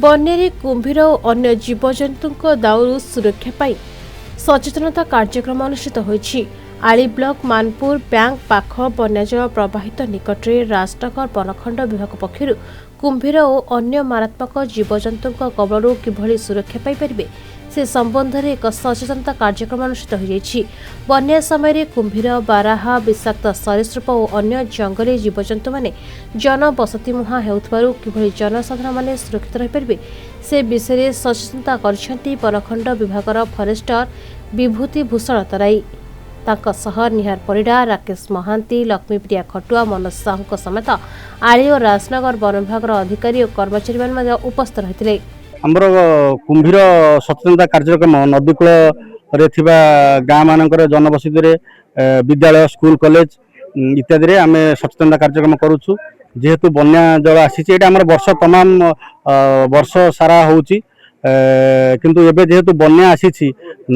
ବନ୍ୟାରେ କୁମ୍ଭୀର ଓ ଅନ୍ୟ ଜୀବଜନ୍ତୁଙ୍କ ଦାଉରୁ ସୁରକ୍ଷା ପାଇଁ ସଚେତନତା କାର୍ଯ୍ୟକ୍ରମ ଅନୁଷ୍ଠିତ ହୋଇଛି। ଆଳି ବ୍ଲକ ମାନପୁର ବ୍ୟାଙ୍କ ପାଖ ବନ୍ୟାଜଳ ପ୍ରବାହିତ ନିକଟରେ ରାଜନଗର ବନଖଣ୍ଡ ବିଭାଗ ପକ୍ଷରୁ କୁମ୍ଭୀର ଓ ଅନ୍ୟ ମାରାତ୍ମକ ଜୀବଜନ୍ତୁଙ୍କ କବଳରୁ କିଭଳି ସୁରକ୍ଷା ପାଇପାରିବେ ସେ ସମ୍ବନ୍ଧରେ ଏକ ସଚେତନତା କାର୍ଯ୍ୟକ୍ରମ ଅନୁଷ୍ଠିତ ହୋଇଯାଇଛି। ବନ୍ୟା ସମୟରେ କୁମ୍ଭୀର, ବାରାହା, ବିଷାକ୍ତ ସରୀସୃପ ଓ ଅନ୍ୟ ଜଙ୍ଗଲୀ ଜୀବଜନ୍ତୁମାନେ ଜନବସତି ମୁହାଁ ହେଉଥିବାରୁ କିଭଳି ଜନସାଧାରଣମାନେ ସୁରକ୍ଷିତ ରହିପାରିବେ ସେ ବିଷୟରେ ସଚେତନତା କରିଛନ୍ତି ବନଖଣ୍ଡ ବିଭାଗର ଫରେଷ୍ଟର ବିଭୂତି ଭୂଷଣ ତରାଇ। ତାଙ୍କ ସହ ନିହାର ପରିଡ଼ା, ରାକେଶ ମହାନ୍ତି, ଲକ୍ଷ୍ମୀପ୍ରିୟା ଖଟୁଆ, ମନୋଜ ସାହୁଙ୍କ ସମେତ ଆଳି ଓ ରାଜନଗର ବନ ବିଭାଗର ଅଧିକାରୀ ଓ କର୍ମଚାରୀମାନେ ମଧ୍ୟ ଉପସ୍ଥିତ ରହିଥିଲେ। ଆମର କୁମ୍ଭୀର ସଚେତନତା କାର୍ଯ୍ୟକ୍ରମ ନଦୀକୂଳରେ ଥିବା ଗାଁ ମାନଙ୍କର ଜନବସତିରେ ବିଦ୍ୟାଳୟ, ସ୍କୁଲ, କଲେଜ ଇତ୍ୟାଦିରେ ଆମେ ସଚେତନତା କାର୍ଯ୍ୟକ୍ରମ କରୁଛୁ। ଯେହେତୁ ବନ୍ୟା ଜଳ ଆସିଛି, ଏଇଟା ଆମର ବର୍ଷ ତମାମ ବର୍ଷ ସାରା ହେଉଛି, କିନ୍ତୁ ଏବେ ଯେହେତୁ ବନ୍ୟା ଆସିଛି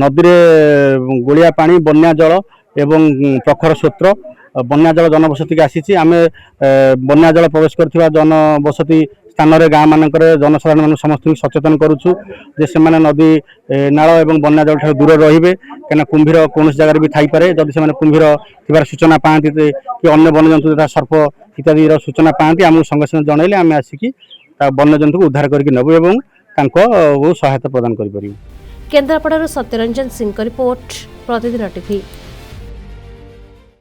ନଦୀରେ ଗୋଳିଆ ପାଣି, ବନ୍ୟା ଜଳ ଏବଂ ପ୍ରଖର ସ୍ରୋତ ବନ୍ୟା ଜଳ ଜନବସତିକି ଆସିଛି। ଆମେ ବନ୍ୟା ଜଳ ପ୍ରବେଶ କରୁଥିବା ଜନବସତି ସ୍ଥାନରେ ଗାଁ ମାନଙ୍କରେ ଜନସାଧାରଣ ମାନଙ୍କୁ ସମସ୍ତଙ୍କୁ ସଚେତନ କରୁଛୁ ଯେ ସେମାନେ ନଦୀ ନାଳ ଏବଂ ବନ୍ୟା ଜଳ ଠାରୁ ଦୂରରେ ରହିବେ, କାହିଁକିନା କୁମ୍ଭୀର କୌଣସି ଜାଗାରେ ବି ଥାଇପାରେ। ଯଦି ସେମାନେ କୁମ୍ଭୀର ଥିବାର ସୂଚନା ପାଆନ୍ତି କି ଅନ୍ୟ ବନ୍ୟଜନ୍ତୁ ଯଥା ସର୍ପ ଇତ୍ୟାଦିର ସୂଚନା ପାଆନ୍ତି ଆମକୁ ସଙ୍ଗେ ସଙ୍ଗେ ଜଣାଇଲେ ଆମେ ଆସିକି ତା ବନ୍ୟଜନ୍ତୁକୁ ଉଦ୍ଧାର କରିକି ନେବୁ ଏବଂ ତାଙ୍କୁ ସହାୟତା ପ୍ରଦାନ କରିପାରିବୁ। କେନ୍ଦ୍ରାପଡ଼ାରୁ ସତ୍ୟରଞ୍ଜନ ସିଂଙ୍କ ରିପୋର୍ଟ, ପ୍ରତିଦିନ ଟିଭି।